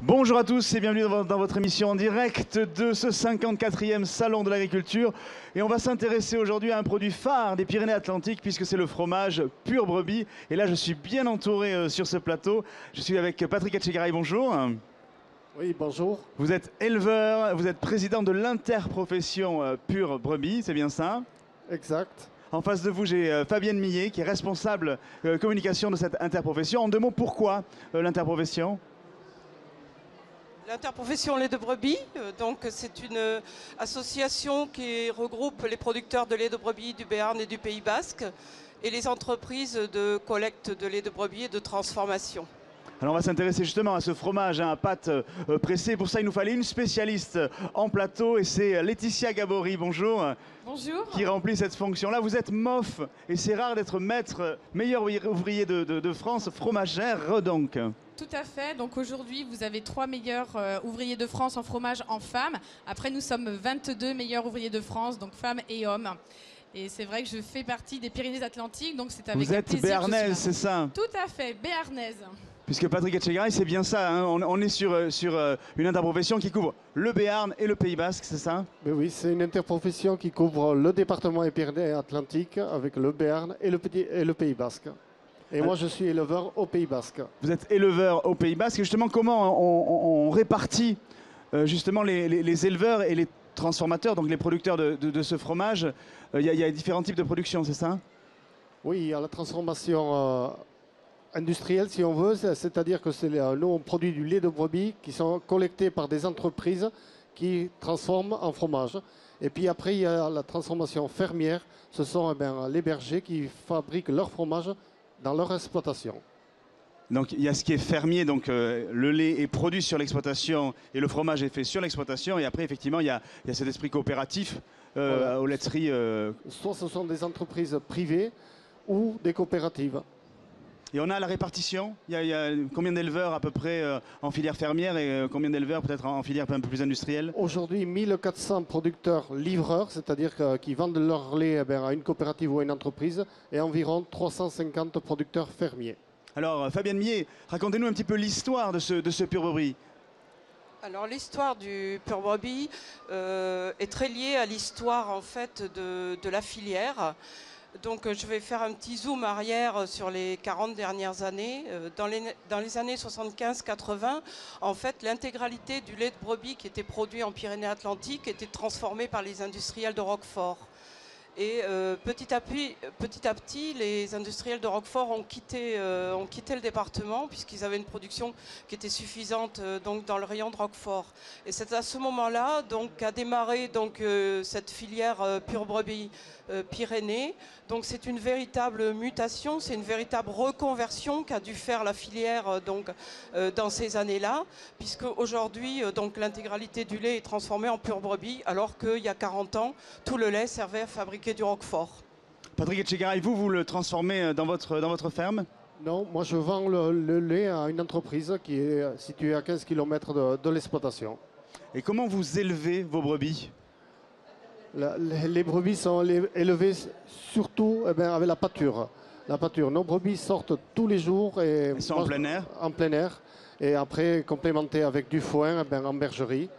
Bonjour à tous et bienvenue dans votre émission en direct de ce 54e Salon de l'Agriculture. Et on va s'intéresser aujourd'hui à un produit phare des Pyrénées-Atlantiques puisque c'est le fromage Pur Brebis. Et là, je suis bien entouré sur ce plateau. Je suis avec Patrick Etchegaray, bonjour. Oui, bonjour. Vous êtes éleveur, vous êtes président de l'interprofession Pur Brebis, c'est bien ça? Exact. En face de vous, j'ai Fabienne Millet qui est responsable communication de cette interprofession. En deux mots, pourquoi l'interprofession? L'interprofession lait de brebis, donc c'est une association qui regroupe les producteurs de lait de brebis du Béarn et du Pays Basque et les entreprises de collecte de lait de brebis et de transformation. Alors on va s'intéresser justement à ce fromage à pâte pressée. Pour ça, il nous fallait une spécialiste en plateau et c'est Laetitia Gabory, bonjour. Bonjour. Qui remplit cette fonction-là. Vous êtes MOF et c'est rare d'être maître, meilleur ouvrier de France, fromagère donc. Tout à fait. Donc aujourd'hui, vous avez 3 meilleurs ouvriers de France en fromage en femmes. Après, nous sommes 22 meilleurs ouvriers de France, donc femmes et hommes. Et c'est vrai que je fais partie des Pyrénées-Atlantiques, donc c'est avec Vous êtes plaisir béarnaise, c'est ça? Tout à fait, béarnaise. Puisque Patrick Etchegaray, c'est bien ça, hein, on est sur une interprofession qui couvre le Béarn et le Pays Basque, c'est ça? Mais oui, c'est une interprofession qui couvre le département des Pyrénées-Atlantiques avec le Béarn et le Pays Basque. Et moi, je suis éleveur au Pays Basque. Vous êtes éleveur au Pays Basque. Et justement, comment on répartit justement les éleveurs et les transformateurs, donc les producteurs de ce fromage? Il y a différents types de production, c'est ça? Oui, il y a la transformation industrielle, si on veut. C'est-à-dire que nous, on produit du lait de brebis qui sont collectés par des entreprises qui transforment en fromage. Et puis après, il y a la transformation fermière. Ce sont les bergers qui fabriquent leur fromage dans leur exploitation. Donc il y a ce qui est fermier, donc le lait est produit sur l'exploitation et le fromage est fait sur l'exploitation. Et après, effectivement, il y a cet esprit coopératif Voilà. aux laiteries. Soit ce sont des entreprises privées ou des coopératives. Et on a la répartition. Il y a combien d'éleveurs à peu près en filière fermière et combien d'éleveurs peut-être en filière un peu plus industrielle? Aujourd'hui, 1400 producteurs livreurs, c'est-à-dire qui vendent leur lait à une coopérative ou à une entreprise, et environ 350 producteurs fermiers. Alors, Fabienne Millet, racontez-nous un petit peu l'histoire de ce Pur Brebis. Alors l'histoire du Pur Brebis est très liée à l'histoire en fait de la filière. Donc je vais faire un petit zoom arrière sur les 40 dernières années. Dans les années 75-80, en fait, l'intégralité du lait de brebis qui était produit en Pyrénées-Atlantiques était transformée par les industriels de Roquefort. Et petit à petit, les industriels de Roquefort ont quitté le département puisqu'ils avaient une production qui était suffisante donc dans le rayon de Roquefort. Et c'est à ce moment-là donc qu'a démarré donc cette filière Pur Brebis Pyrénées. Donc c'est une véritable mutation, c'est une véritable reconversion qu'a dû faire la filière dans ces années-là, puisque aujourd'hui donc l'intégralité du lait est transformée en Pur Brebis, alors qu'il y a 40 ans, tout le lait servait à fabriquer du Roquefort. Patrick Etchegaray, vous le transformez dans votre ferme? Non, moi je vends le lait à une entreprise qui est située à 15 km de l'exploitation. Et comment vous élevez vos brebis? Les brebis sont élevées surtout avec la pâture. La pâture. Nos brebis sortent tous les jours. Elles sont en plein air? En plein air. Et après, complémentées avec du foin en bergerie.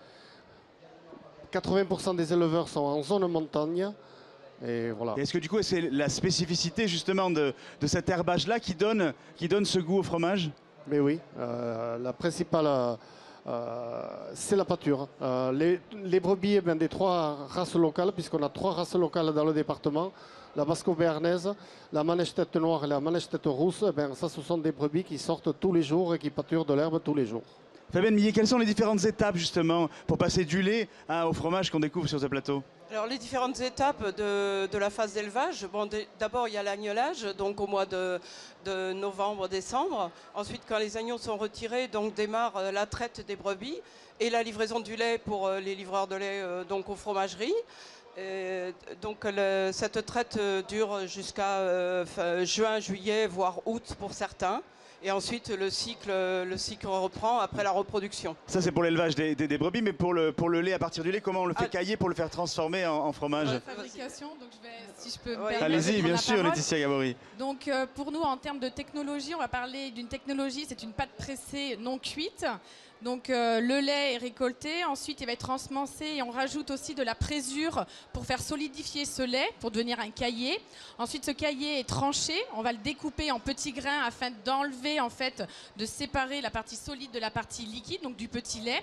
80% des éleveurs sont en zone montagne. Et voilà. Est-ce que du coup, c'est la spécificité justement de cet herbage-là qui donne ce goût au fromage? Mais oui, la principale... c'est la pâture. Les brebis des 3 races locales, puisqu'on a 3 races locales dans le département, la basco-béarnaise, la manèche-tête noire et la manèche-tête rousse, ça ce sont des brebis qui sortent tous les jours et qui pâturent de l'herbe tous les jours. Fabienne Millet, quelles sont les différentes étapes justement pour passer du lait au fromage qu'on découvre sur ce plateau? Alors les différentes étapes de la phase d'élevage, bon, d'abord il y a l'agnelage, donc au mois de novembre-décembre. Ensuite, quand les agneaux sont retirés, donc démarre la traite des brebis et la livraison du lait pour les livreurs de lait donc aux fromageries. Donc cette traite dure jusqu'à juin, juillet, voire août pour certains. Et ensuite, le cycle reprend après la reproduction. Ça, c'est pour l'élevage des brebis, mais pour le lait, à partir du lait, comment on le fait cailler pour le faire transformer en fromage? La fabrication, donc si je peux me permettre Allez-y, de prendre bien la sûr, parole. Laetitia Gabory. Donc pour nous, en termes de technologie, on va parler d'une technologie, c'est une pâte pressée non cuite. Donc le lait est récolté, ensuite il va être transmancé et on rajoute aussi de la présure pour faire solidifier ce lait, pour devenir un caillé. Ensuite ce caillé est tranché, on va le découper en petits grains afin d'enlever, en fait, de séparer la partie solide de la partie liquide, donc du petit lait.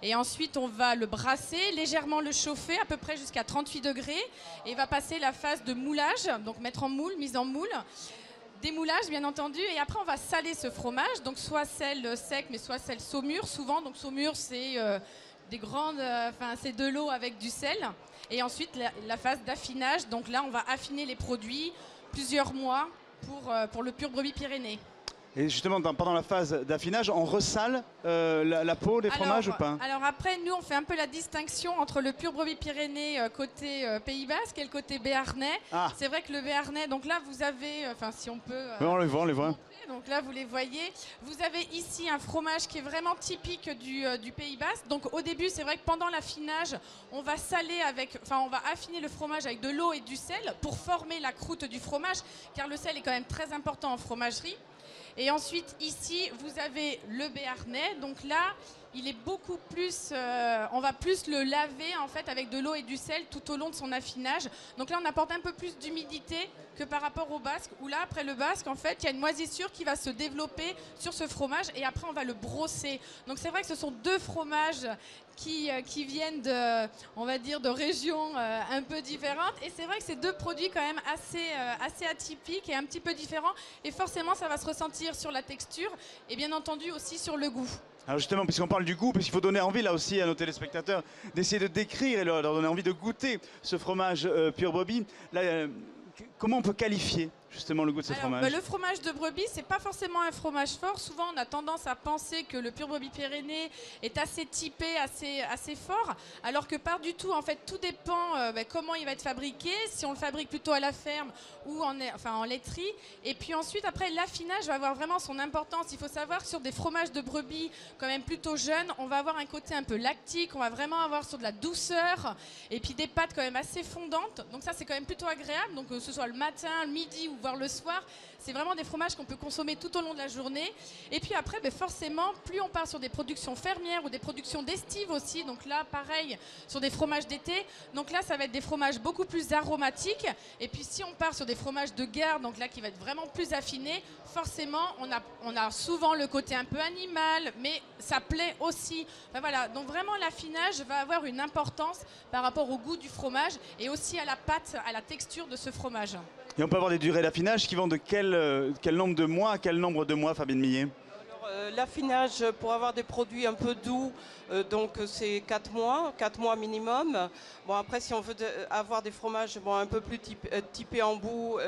Et ensuite on va le brasser, légèrement le chauffer, à peu près jusqu'à 38 degrés. Et va passer la phase de moulage, donc mettre en moule, mise en moule. Démoulage bien entendu, et après on va saler ce fromage, donc soit sel sec mais soit sel saumure souvent. Donc saumure c'est c'est de l'eau avec du sel. Et ensuite la phase d'affinage, donc là on va affiner les produits plusieurs mois pour le pur brebis Pyrénées. Et justement, pendant la phase d'affinage, on ressale la peau des fromages ou pas? Alors après, nous, on fait un peu la distinction entre le pur brebis Pyrénées côté Pays Basque et le côté béarnais. Ah. C'est vrai que le béarnais, donc là, vous avez, si on peut... Oui, on les voit. Donc là, vous les voyez. Vous avez ici un fromage qui est vraiment typique du Pays Basque. Donc au début, c'est vrai que pendant l'affinage, on va on va affiner le fromage avec de l'eau et du sel pour former la croûte du fromage, car le sel est quand même très important en fromagerie. Et ensuite, ici, vous avez le béarnais. Donc là, il est beaucoup plus... on va plus le laver, en fait, avec de l'eau et du sel tout au long de son affinage. Donc là, on apporte un peu plus d'humidité que par rapport au basque, où là, après le basque, en fait, il y a une moisissure qui va se développer sur ce fromage. Et après, on va le brosser. Donc c'est vrai que ce sont deux fromages qui viennent on va dire, de régions un peu différentes. Et c'est vrai que c'est deux produits quand même assez atypiques et un petit peu différents. Et forcément, ça va se ressentir sur la texture et bien entendu aussi sur le goût. Alors justement, puisqu'on parle du goût, puisqu'il faut donner envie là aussi à nos téléspectateurs d'essayer de décrire et leur donner envie de goûter ce fromage pur brebis. Là, comment on peut qualifier justement le goût de ce fromage? Le fromage de brebis, c'est pas forcément un fromage fort. Souvent, on a tendance à penser que le pur brebis Pyrénées est assez typé, assez fort, alors que pas du tout. En fait, tout dépend comment il va être fabriqué, si on le fabrique plutôt à la ferme ou en laiterie. Et puis ensuite, après, l'affinage va avoir vraiment son importance. Il faut savoir que sur des fromages de brebis quand même plutôt jeunes, on va avoir un côté un peu lactique, on va vraiment avoir sur de la douceur et puis des pâtes quand même assez fondantes. Donc ça, c'est quand même plutôt agréable. Donc que ce soit le matin, le midi ou voire le soir, c'est vraiment des fromages qu'on peut consommer tout au long de la journée. Et puis après, forcément, plus on part sur des productions fermières ou des productions d'estive aussi, donc là, pareil, sur des fromages d'été, donc là, ça va être des fromages beaucoup plus aromatiques. Et puis si on part sur des fromages de garde, donc là, qui va être vraiment plus affiné, forcément, on a souvent le côté un peu animal, mais ça plaît aussi. Voilà, donc vraiment, l'affinage va avoir une importance par rapport au goût du fromage et aussi à la pâte, à la texture de ce fromage. Et on peut avoir des durées d'affinage qui vont de quel nombre de mois à quel nombre de mois, Fabienne Millet? L'affinage pour avoir des produits un peu doux, donc c'est 4 mois minimum. Bon, après, si on veut avoir des fromages un peu plus typés en goût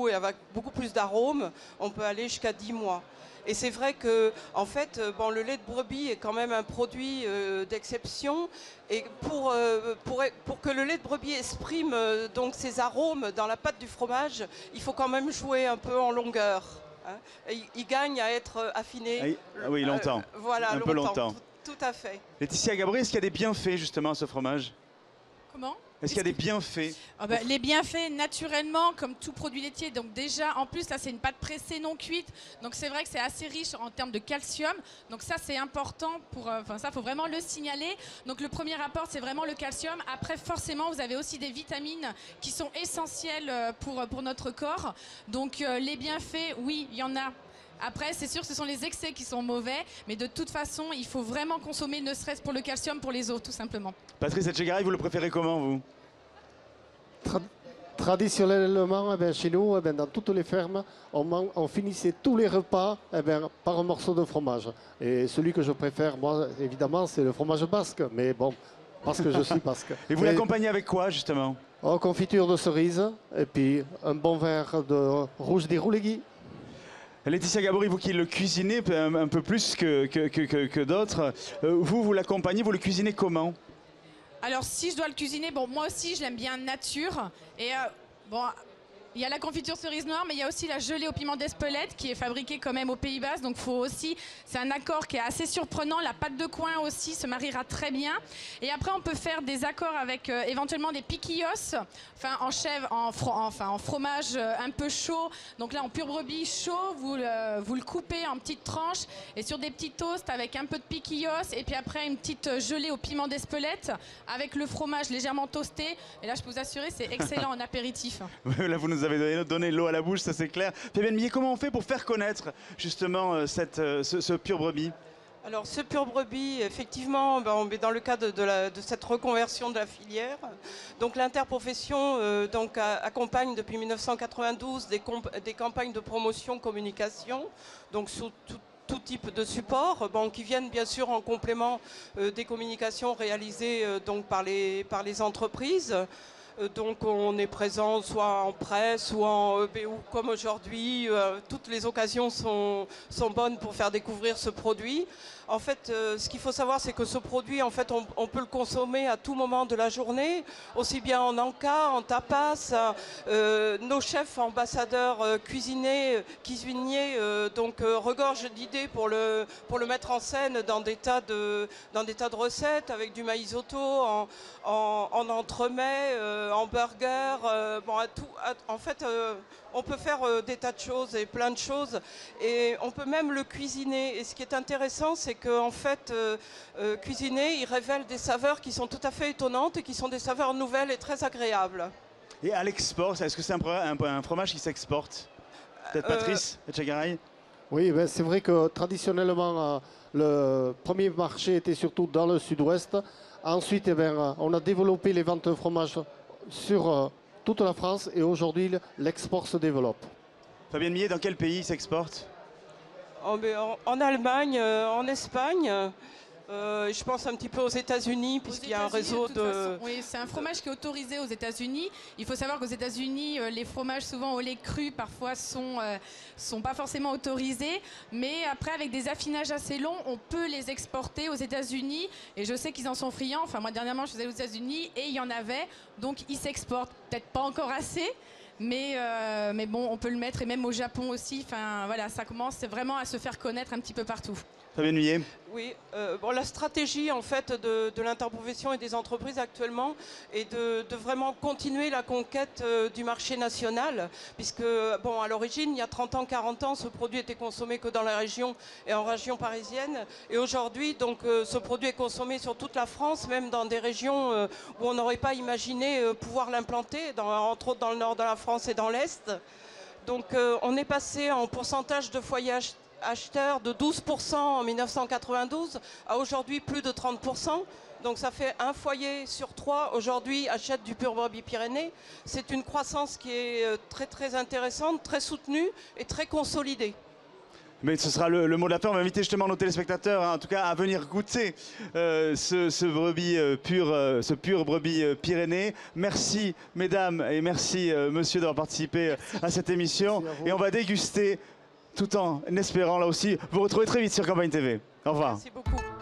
et avec beaucoup plus d'arômes, on peut aller jusqu'à 10 mois. Et c'est vrai que, en fait, le lait de brebis est quand même un produit d'exception. Et pour que le lait de brebis exprime donc ses arômes dans la pâte du fromage, il faut quand même jouer un peu en longueur. Il gagne à être affiné. Ah oui, longtemps. Voilà, un peu longtemps. Tout à fait. Laetitia Gabory, est-ce qu'il y a des bienfaits justement à ce fromage? Comment? Est-ce qu'il y a des bienfaits? Les bienfaits, naturellement, comme tout produit laitier. Donc déjà, en plus, là, c'est une pâte pressée non cuite. Donc c'est vrai que c'est assez riche en termes de calcium. Donc ça, c'est important. Ça, faut vraiment le signaler. Donc le premier apport, c'est vraiment le calcium. Après, forcément, vous avez aussi des vitamines qui sont essentielles pour notre corps. Donc les bienfaits, oui, il y en a. Après, c'est sûr que ce sont les excès qui sont mauvais, mais de toute façon, il faut vraiment consommer, ne serait-ce pour le calcium, pour les os, tout simplement. Patrice Etchegaray, vous le préférez comment, vous? Traditionnellement, chez nous, dans toutes les fermes, on finissait tous les repas par un morceau de fromage. Et celui que je préfère, moi, évidemment, c'est le fromage basque. Mais bon, parce que je suis basque. Et vous l'accompagnez avec quoi, justement? Confiture de cerise, et puis un bon verre de rouge d'Iroulegui. Laetitia Gabory, vous qui le cuisinez un peu plus que d'autres, vous l'accompagnez, vous le cuisinez comment? Alors si je dois le cuisiner, moi aussi je l'aime bien nature. Et Il y a la confiture cerise noire, mais il y a aussi la gelée au piment d'Espelette qui est fabriquée quand même aux Pays-Bas. Donc faut aussi, c'est un accord qui est assez surprenant. La pâte de coin aussi se mariera très bien. Et après, on peut faire des accords avec éventuellement des piquillos, enfin en chèvre, en fromage un peu chaud. Donc là, en pur brebis chaud, vous le coupez en petites tranches et sur des petits toasts avec un peu de piquillos. Et puis après, une petite gelée au piment d'Espelette avec le fromage légèrement toasté. Et là, je peux vous assurer, c'est excellent en apéritif. Là, vous nous avez donné l'eau à la bouche, ça c'est clair. Fabienne Millet, comment on fait pour faire connaître justement ce pur brebis? Alors ce pur brebis, effectivement, on est dans le cadre de cette reconversion de la filière. Donc l'interprofession accompagne depuis 1992 des campagnes de promotion communication, donc sous tout type de support, qui viennent bien sûr en complément des communications réalisées par les entreprises. Donc on est présent soit en presse ou en EBU comme aujourd'hui. Toutes les occasions sont bonnes pour faire découvrir ce produit. En fait, ce qu'il faut savoir, c'est que ce produit, en fait, on peut le consommer à tout moment de la journée, aussi bien en encas, en tapas. Nos chefs ambassadeurs cuisiniers regorgent d'idées pour le mettre en scène dans des tas de recettes avec du maïsoto, en entremets, en burger. En fait, on peut faire des tas de choses et plein de choses. Et on peut même le cuisiner. Et ce qui est intéressant, c'est qu'en fait, cuisiner, il révèle des saveurs qui sont tout à fait étonnantes et qui sont des saveurs nouvelles et très agréables. Et à l'export, est-ce que c'est un fromage qui s'exporte? Peut-être Patrice Etchegaray? Oui, ben, c'est vrai que traditionnellement, le premier marché était surtout dans le sud-ouest. Ensuite, on a développé les ventes de fromage sur toute la France et aujourd'hui, l'export se développe. Fabienne Millet, dans quel pays s'exporte? En Allemagne, en Espagne, je pense un petit peu aux États-Unis, puisqu'il y a un réseau de... Oui, c'est un fromage qui est autorisé aux États-Unis. Il faut savoir qu'aux États-Unis, les fromages souvent au lait cru parfois sont pas forcément autorisés, mais après avec des affinages assez longs, on peut les exporter aux États-Unis. Et je sais qu'ils en sont friands. Enfin moi dernièrement, je suis allée aux États-Unis et il y en avait, donc ils s'exportent. Peut-être pas encore assez. Mais bon, on peut le mettre, et même au Japon aussi. Enfin, voilà, ça commence vraiment à se faire connaître un petit peu partout. Fabienne Millet. Oui, la stratégie en fait de l'interprofession et des entreprises actuellement est de vraiment continuer la conquête du marché national, puisque à l'origine, il y a 30 ans, 40 ans, ce produit était consommé que dans la région et en région parisienne. Et aujourd'hui, donc, ce produit est consommé sur toute la France, même dans des régions où on n'aurait pas imaginé pouvoir l'implanter, entre autres dans le nord de la France et dans l'Est. Donc on est passé en pourcentage de foyers acheteurs de 12% en 1992 à aujourd'hui plus de 30%. Donc ça fait un foyer sur 3 aujourd'hui achète du pur brebis Pyrénées. C'est une croissance qui est très très intéressante, très soutenue et très consolidée. Mais ce sera le mot de la fin. On va inviter justement nos téléspectateurs, en tout cas, à venir goûter ce pur brebis Pyrénées. Merci mesdames et merci monsieur d'avoir participé à cette émission. Et on va déguster tout en espérant là aussi vous retrouver très vite sur Campagne TV. Au revoir. Merci beaucoup.